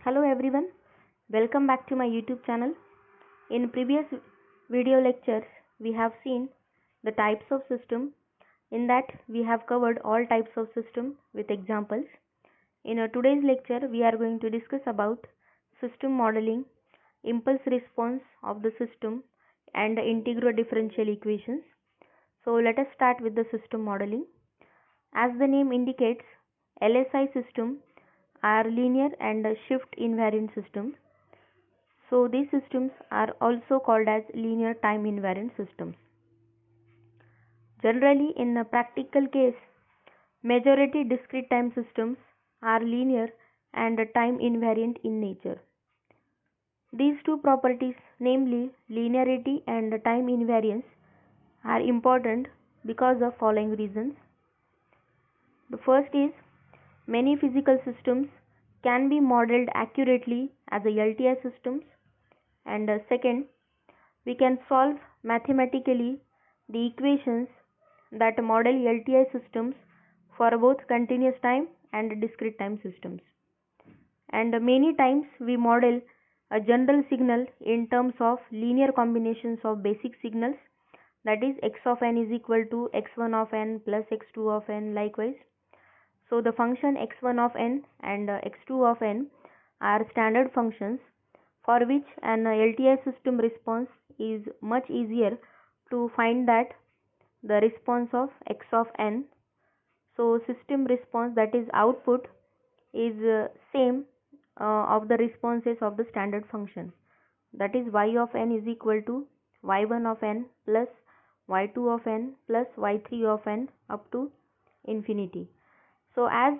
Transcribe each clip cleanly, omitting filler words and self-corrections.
Hello everyone, welcome back to my YouTube channel. In previous video lectures, we have seen the types of system. In that, we have covered all types of system with examples. In today's lecture, we are going to discuss about system modeling, impulse response of the system, and integral differential equations. So let us start with the system modeling. As the name indicates, LSI system are linear and shift invariant systems. So these systems are also called as linear time invariant systems. Generally, in a practical case, majority discrete time systems are linear and time invariant in nature. These two properties, namely linearity and time invariance, are important because of following reasons. The first is, many physical systems can be modeled accurately as a LTI systems, and second, we can solve mathematically the equations that model LTI systems for both continuous time and discrete time systems. And many times we model a general signal in terms of linear combinations of basic signals, that is x of n is equal to x1 of n plus x2 of n likewise. So the function x1 of n and x2 of n are standard functions for which an LTI system response is much easier to find that the response of x of n. So system response, that is output, is same of the responses of the standard function, that is y of n is equal to y1 of n plus y2 of n plus y3 of n up to infinity. So as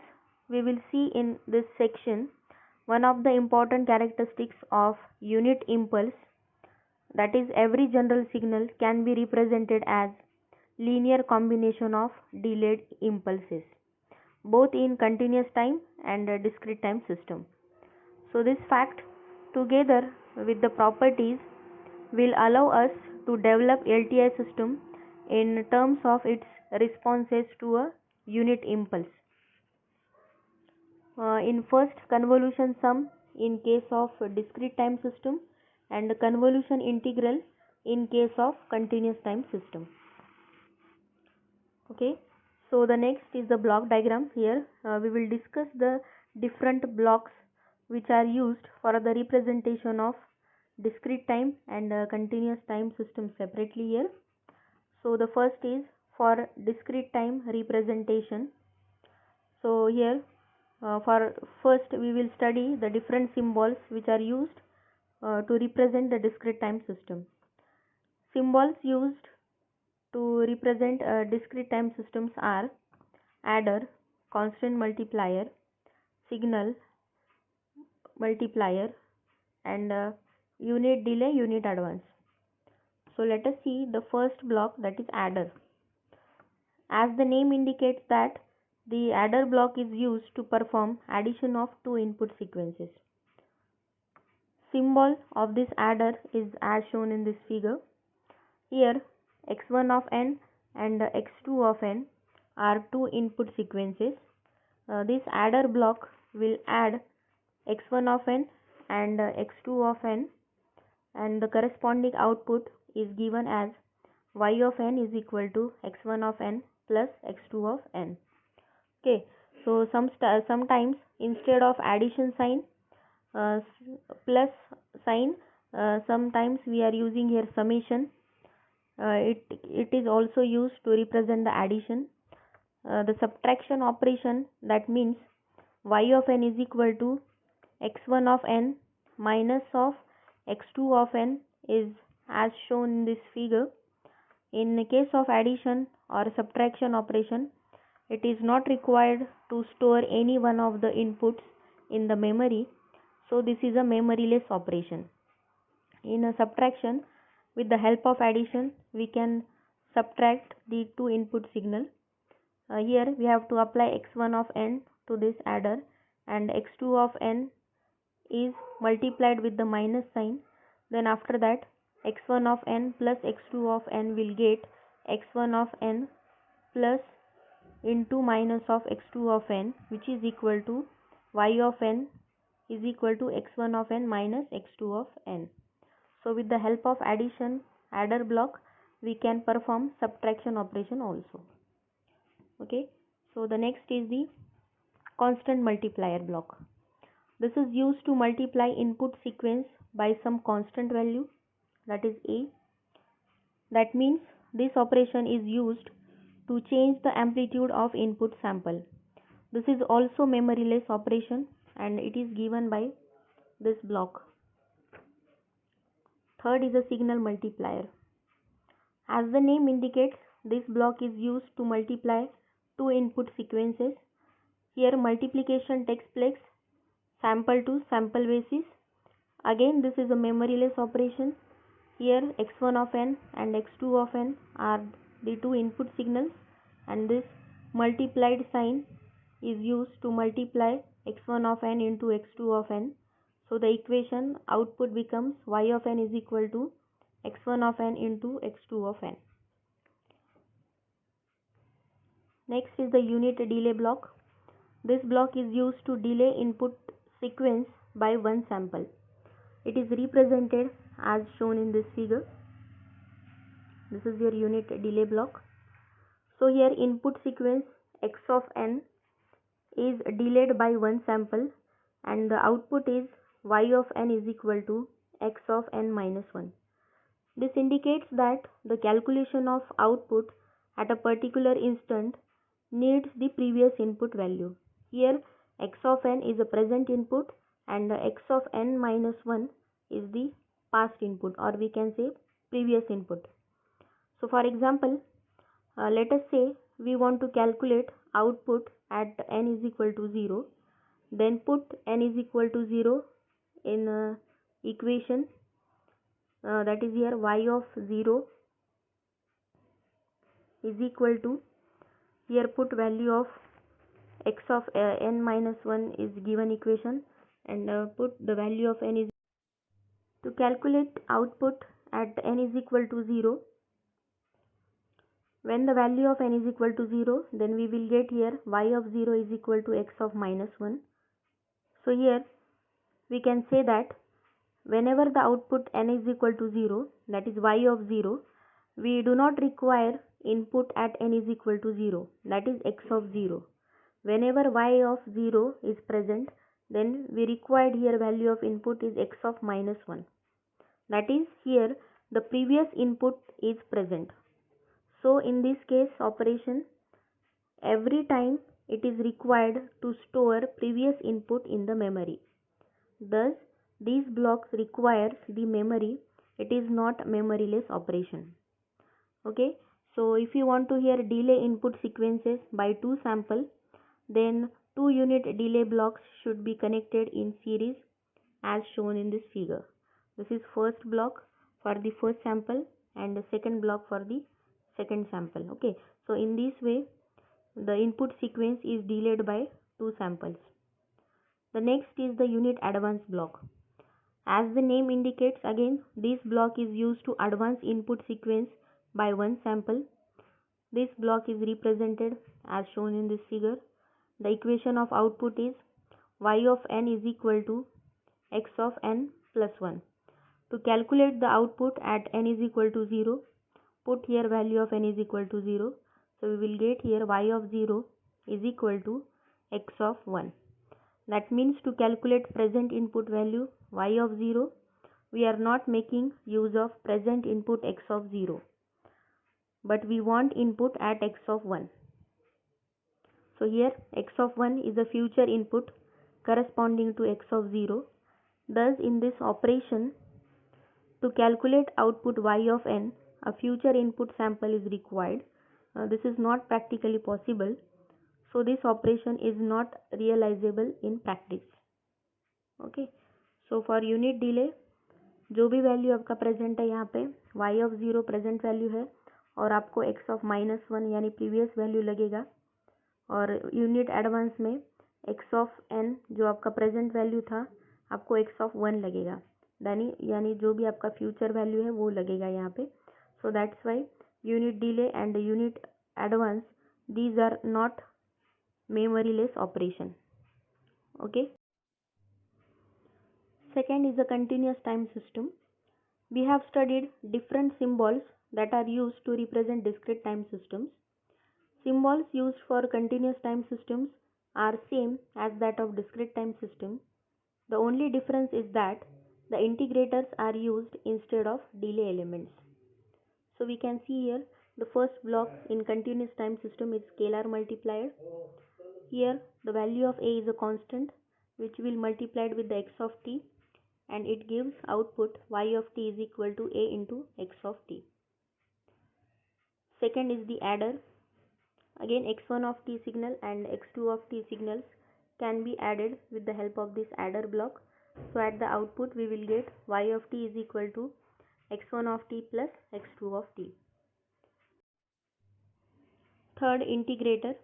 we will see in this section, one of the important characteristics of unit impulse, that is every general signal can be represented as linear combination of delayed impulses, both in continuous time and discrete time system. So this fact, together with the properties, will allow us to develop LTI system in terms of its responses to a unit impulse. In first, convolution sum in case of discrete time system and convolution integral in case of continuous time system. Okay, so the next is the block diagram. Here we will discuss the different blocks which are used for the representation of discrete time and continuous time system separately here. So the first is for discrete time representation. So here for first we will study the different symbols which are used to represent the discrete time system. Symbols used to represent discrete time systems are adder, constant multiplier, signal multiplier, and unit delay, unit advance. So let us see the first block, that is adder. As the name indicates that the adder block is used to perform addition of two input sequences. Symbol of this adder is as shown in this figure. Here x1 of n and x2 of n are two input sequences. This adder block will add x1 of n and x2 of n, and the corresponding output is given as y of n is equal to x1 of n plus x2 of n. Okay, so sometimes instead of addition sign plus sign, sometimes we are using here summation. It is also used to represent the addition. The subtraction operation, that means y of n is equal to x1 of n minus of x2 of n, is as shown in this figure. In the case of addition or subtraction operation, it is not required to store any one of the inputs in the memory, so this is a memoryless operation. In a subtraction, with the help of addition, we can subtract the two input signal. Here we have to apply x1 of n to this adder, and x2 of n is multiplied with the minus sign. Then after that, x1 of n plus x2 of n will get x1 of n plus into minus of x2 of n, which is equal to y of n is equal to x1 of n minus x2 of n. So with the help of adder block, we can perform subtraction operation also. Okay, so the next is the constant multiplier block. This is used to multiply input sequence by some constant value, that is a. That means this operation is used to change the amplitude of input sample. This is also memoryless operation and it is given by this block. Third is a signal multiplier. As the name indicates, this block is used to multiply two input sequences. Here multiplication takes place sample to sample basis. Again, this is a memoryless operation. Here x1 of n and x2 of n are the two input signals, and this multiplied sign is used to multiply x1 of n into x2 of n. So the equation output becomes y of n is equal to x1 of n into x2 of n. Next is the unit delay block. This block is used to delay input sequence by one sample. It is represented as shown in this figure. This is your unit delay block. So here input sequence x of n is delayed by one sample and the output is y of n is equal to x of n minus 1. This indicates that the calculation of output at a particular instant needs the previous input value. Here x of n is a present input and x of n minus 1 is the past input, or we can say previous input. So for example, let us say we want to calculate output at n is equal to 0. Then put n is equal to 0 in equation, that is here y of 0 is equal to, here put value of x of n minus 1 is given equation, and put the value of n is to calculate output at n is equal to 0. When the value of n is equal to 0, then we will get here y of 0 is equal to x of minus 1. So here we can say that whenever the output n is equal to 0, that is y of 0, we do not require input at n is equal to 0, that is x of 0. Whenever y of 0 is present, then we required here value of input is x of minus 1. That is here the previous input is present. So in this case operation, every time it is required to store previous input in the memory. Thus these blocks requires the memory. It is not memoryless operation. Okay, so if you want to here delay input sequences by two sample, then two unit delay blocks should be connected in series as shown in this figure. This is first block for the first sample and the second block for the second sample. Okay, so in this way the input sequence is delayed by two samples. The next is the unit advance block. As the name indicates, again this block is used to advance input sequence by one sample. This block is represented as shown in this figure. The equation of output is y of n is equal to x of n plus 1. To calculate the output at n is equal to 0, put here value of n is equal to 0. So we will get here y of 0 is equal to x of 1. That means to calculate present input value y of 0, we are not making use of present input x of 0, but we want input at x of 1. So here x of 1 is a future input corresponding to x of 0. Thus in this operation, to calculate output y of n, a future input sample is required. This is not practically possible, so this operation is not realizable in practice. Okay, so for unit delay, जो भी value आपका present है यहाँ पे y of 0 present value है और आपको x of minus 1 यानी प्रीवियस वैल्यू लगेगा, और यूनिट एडवांस में x of n जो आपका प्रेजेंट वैल्यू था आपको x of 1 लगेगा, यानी जो भी आपका फ्यूचर वैल्यू है वो लगेगा यहाँ पे. So that's why unit delay and unit advance, these are not memoryless operation. Okay, Second is a continuous time system. We have studied different symbols that are used to represent discrete time systems. Symbols used for continuous time systems are same as that of discrete time system. The only difference is that the integrators are used instead of delay elements. So we can see here the first block in continuous time system is scalar multiplier. Here the value of a is a constant which will multiplied with the x of t, and it gives output y of t is equal to a into x of t. Second is the adder. Again x1 of t signal and x2 of t signals can be added with the help of this adder block. So at the output we will get y of t is equal to x1 of t plus x2 of t. Third, integrator.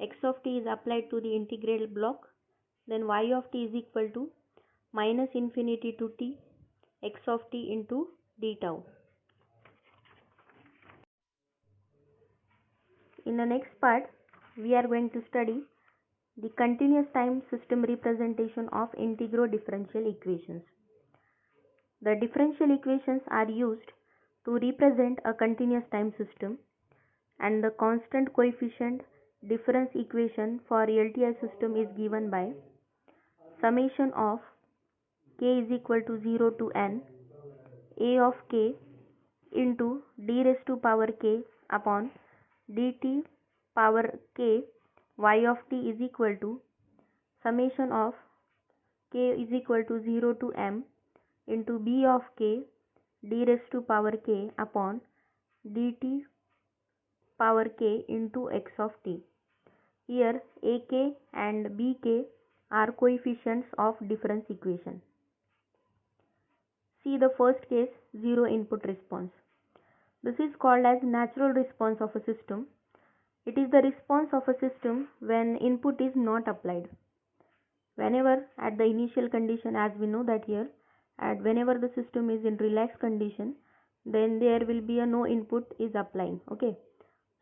X of t is applied to the integral block, then y of t is equal to minus infinity to t x of t into d tau. In the next part, we are going to study the continuous time system representation of integral differential equations. The differential equations are used to represent a continuous time system, and the constant coefficient difference equation for LTI system is given by summation of k is equal to 0 to n a of k into d raised to power k upon dt power k y of t is equal to summation of k is equal to 0 to m into b of k d raised to power k upon dt power k into x of t. Here ak and bk are coefficients of difference equation. See the first case, zero input response. This is called as natural response of a system. It is the response of a system when input is not applied. Whenever at the initial condition, as we know that here, and whenever the system is in relaxed condition, then there will be a no input is applying. Okay.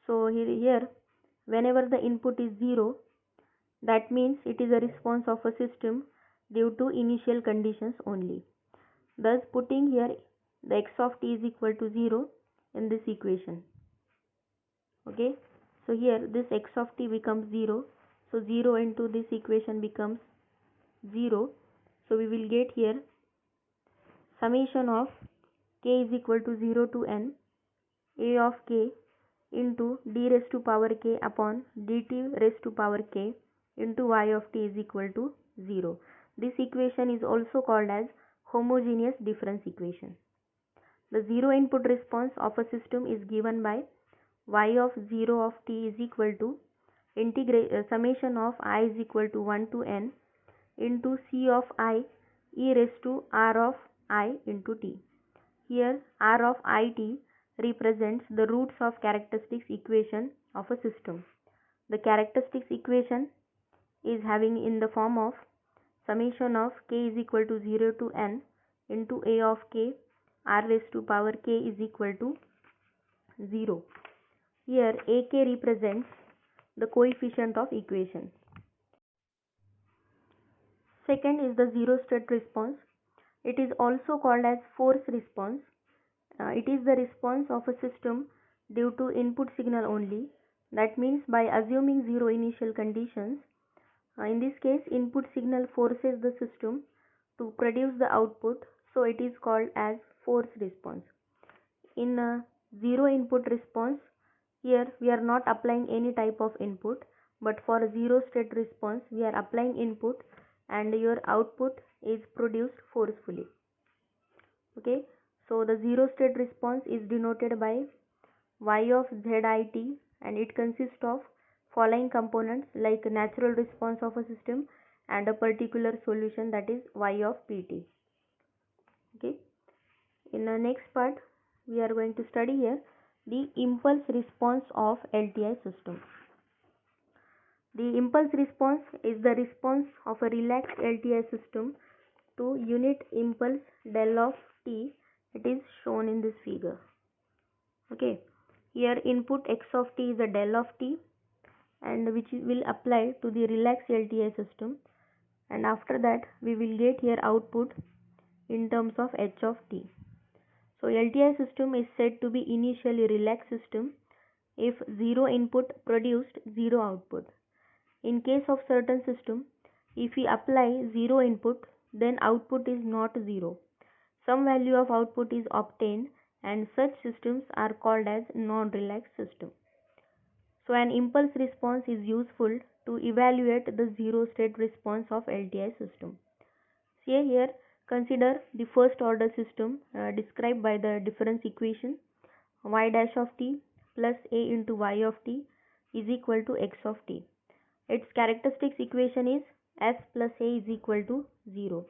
So here whenever the input is 0, that means it is a response of a system due to initial conditions only. Thus putting here the x of t is equal to 0 in this equation. Okay. So here this x of t becomes 0. So 0 into this equation becomes 0. So we will get here summation of k is equal to 0 to n a of k into d raised to power k upon dt raised to power k into y of t is equal to 0. This equation is also called as homogeneous difference equation. The zero input response of a system is given by y of 0 of t is equal to summation of I is equal to 1 to n into c of I e raised to r of I into t. Here r of it represents the roots of characteristics equation of a system. The characteristics equation is having in the form of summation of k is equal to 0 to n into a of k r raised to power k is equal to 0. Here ak represents the coefficient of equation. Second is the zero state response. It is also called as force response. It is the response of a system due to input signal only. That means by assuming zero initial conditions, in this case input signal forces the system to produce the output, so it is called as force response. In zero input response, here we are not applying any type of input, but for zero state response we are applying input and your output is produced forcefully. Okay, so the zero state response is denoted by y of zit, and it consists of following components like natural response of a system and a particular solution, that is y of pt. Okay, in the next part we are going to study here the impulse response of LTI system. The impulse response is the response of a relaxed LTI system to unit impulse del of t. It is shown in this figure. Okay, here input x of t is a del of t, and which will apply to the relaxed LTI system, and after that we will get here output in terms of h of t. So LTI system is said to be initially relaxed system if zero input produced zero output. In case of certain system, if we apply zero input, then output is not zero. Some value of output is obtained, and such systems are called as non-relaxed system. So an impulse response is useful to evaluate the zero state response of LTI system. See here, consider the first order system described by the difference equation y dash of t plus a into y of t is equal to x of t. Its characteristics equation is s plus a is equal to 0.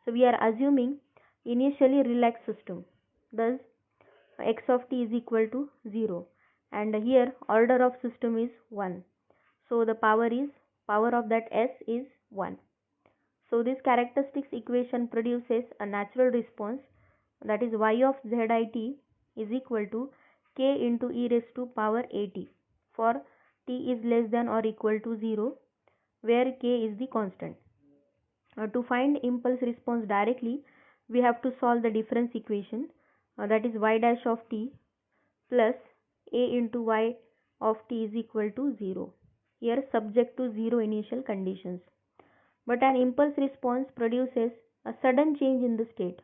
So we are assuming initially relaxed system. Thus x of t is equal to 0, and here order of system is 1. So the power of that s is 1. So this characteristics equation produces a natural response, that is y of zit is equal to k into e raised to power at for t is less than or equal to 0, where k is the constant. To find impulse response directly, we have to solve the difference equation, that is y dash of t plus a into y of t is equal to 0, here subject to 0 initial conditions. But an impulse response produces a sudden change in the state.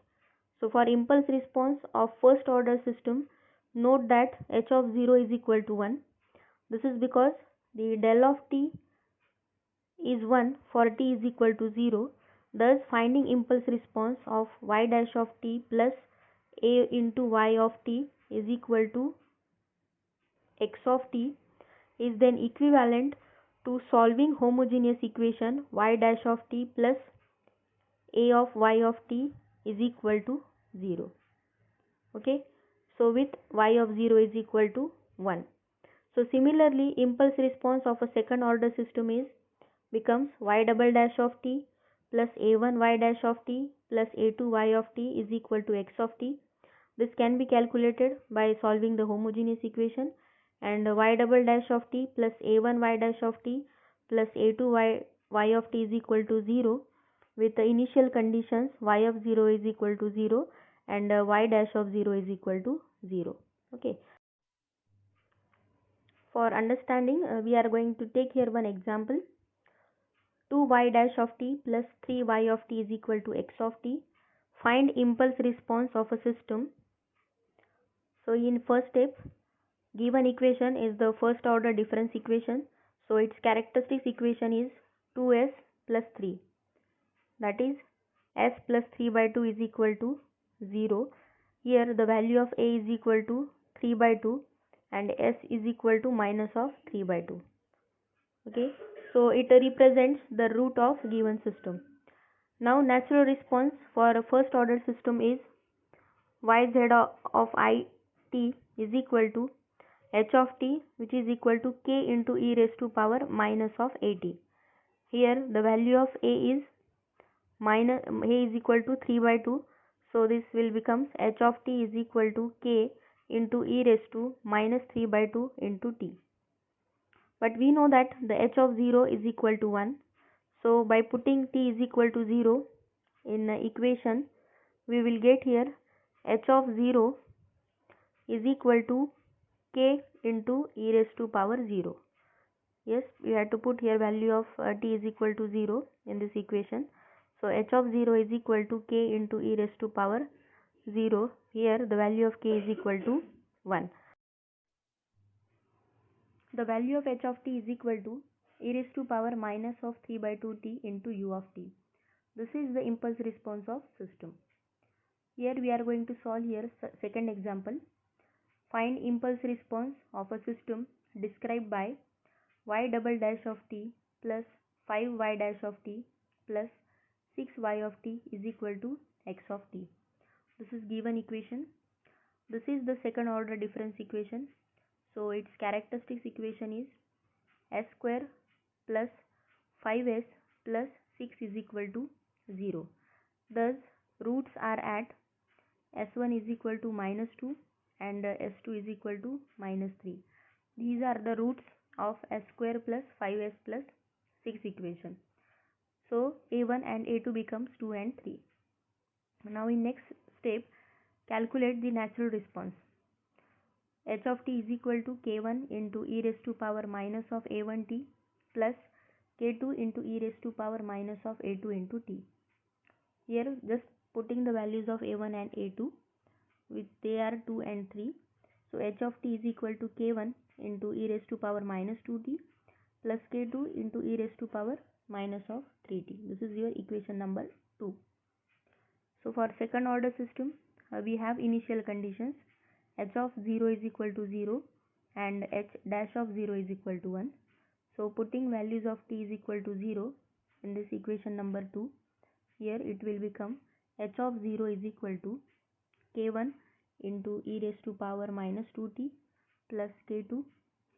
So for impulse response of first order system, note that h of 0 is equal to 1. This is because the del of t is 1 for t is equal to 0. Thus finding impulse response of y dash of t plus a into y of t is equal to x of t is then equivalent to solving homogeneous equation y dash of t plus a of y of t is equal to 0. Okay, so with y of 0 is equal to 1. So similarly, impulse response of a second order system is becomes y double dash of t plus a1 y dash of t plus a2 y of t is equal to x of t. This can be calculated by solving the homogeneous equation, and y double dash of t plus a1 y dash of t plus a2 y of t is equal to 0 with the initial conditions y of 0 is equal to 0 and y dash of 0 is equal to 0. Okay. For understanding, we are going to take here one example. 2y dash of t plus 3y of t is equal to x of t. Find impulse response of a system. So in first step, given equation is the first order difference equation. So its characteristics equation is 2s plus 3, that is s plus 3 by 2 is equal to 0. Here the value of a is equal to 3 by 2 and s is equal to minus of 3 by 2. Okay, so it represents the root of given system. Now natural response for a first order system is yz of I t is equal to h of t, which is equal to k into e raised to power minus of at. Here the value of a is equal to 3 by 2, so this will becomes h of t is equal to k into e raised to minus 3 by 2 into t. But we know that the h of 0 is equal to 1, so by putting t is equal to 0 in equation, we will get here h of 0 is equal to k into e raised to power 0. Yes, we have to put here value of t is equal to 0 in this equation. So h of 0 is equal to k into e raised to power 0. Here the value of k is equal to 1. The value of h of t is equal to e raised to power minus of 3 by 2t into u of t. This is the impulse response of system. Here we are going to solve here second example. Find impulse response of a system described by y double dash of t plus 5y dash of t plus 6y of t is equal to x of t. This is given equation. This is the second order difference equation. So its characteristics equation is s square plus 5s plus 6 is equal to 0. Thus roots are at s1 is equal to minus 2 and s2 is equal to minus 3. These are the roots of s square plus 5s plus 6 equation. So a1 and a2 becomes 2 and 3. Now in next step, calculate the natural response. H of t is equal to k1 into e raised to power minus of a1t plus k2 into e raised to power minus of a2 into t. Here just putting the values of a1 and a2, which they are 2 and 3. So h of t is equal to k1 into e raised to power minus 2t plus k2 into e raised to power minus of 3t. This is your equation number 2. So for second order system, we have initial conditions. H of 0 is equal to 0 and h dash of 0 is equal to 1. So putting values of t is equal to 0 in this equation number 2, here it will become h of 0 is equal to k1 into e raised to power minus 2t plus k2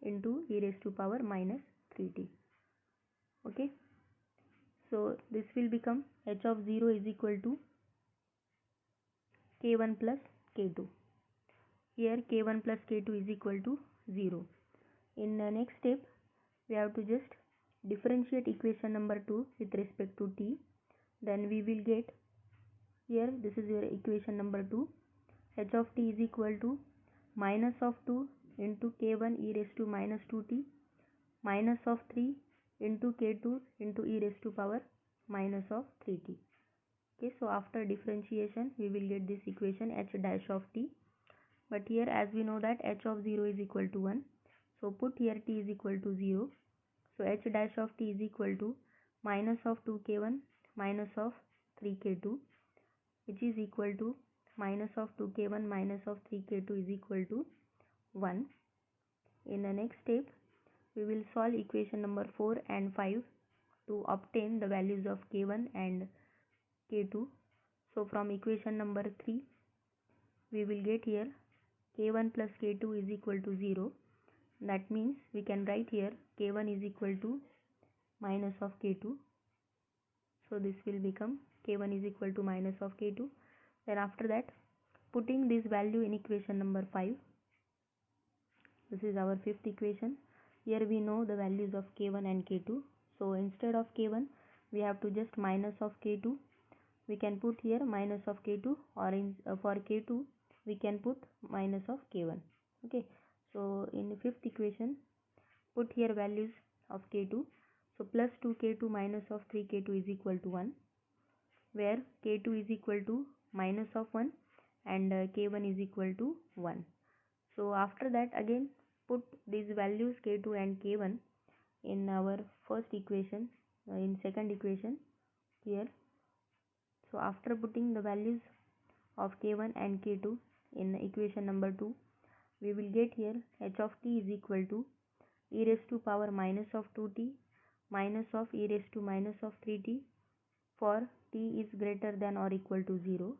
into e raised to power minus 3t. Okay, so this will become h of 0 is equal to k1 plus k2. Here k1 plus k2 is equal to 0. In the next step, we have to just differentiate equation number 2 with respect to t. Then we will get, here this is your equation number 2, h of t is equal to minus of 2 into k1 e raised to minus 2t minus of 3 into k2 into e raised to power minus of 3t. Okay, so after differentiation we will get this equation h dash of t, but here as we know that h of 0 is equal to 1, so put here t is equal to 0. So h dash of t is equal to minus of 2k1 minus of 3k2, which is equal to minus of 2k1 minus of 3k2 is equal to 1. In the next step, we will solve equation number 4 and 5 to obtain the values of k1 and k2. So from equation number 3, we will get here k1 plus k2 is equal to 0. That means we can write here k1 is equal to minus of k2. So this will become k1 is equal to minus of k2. Then after that, putting this value in equation number 5, this is our fifth equation. Here we know the values of k1 and k2. So instead of k1, we have to just minus of k2. We can put here minus of k2, or for k2 we can put minus of k1. Okay, so in the fifth equation, put here values of k2. So plus 2k2 minus of 3k2 is equal to 1, where k2 is equal to minus of 1 and k1 is equal to 1. So after that, again put these values k2 and k1 in our first equation, in second equation here. So after putting the values of k1 and k2 in equation number 2, we will get here h of t is equal to e raised to power minus of 2t minus of e raised to minus of 3t for t is greater than or equal to 0.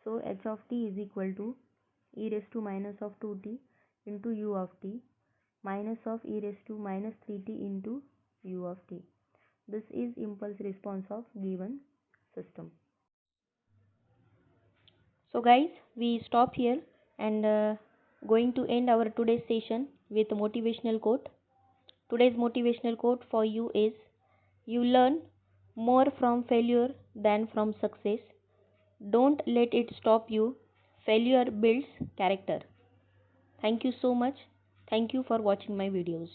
So h of t is equal to e raised to minus of 2t into u of t minus of e raised to minus 3t into u of t. This is impulse response of given system. So guys, we stop here and going to end our today's session with motivational quote. Today's motivational quote for you is, you learn more from failure than from success. Don't let it stop you. Failure builds character. Thank you so much. Thank you for watching my videos.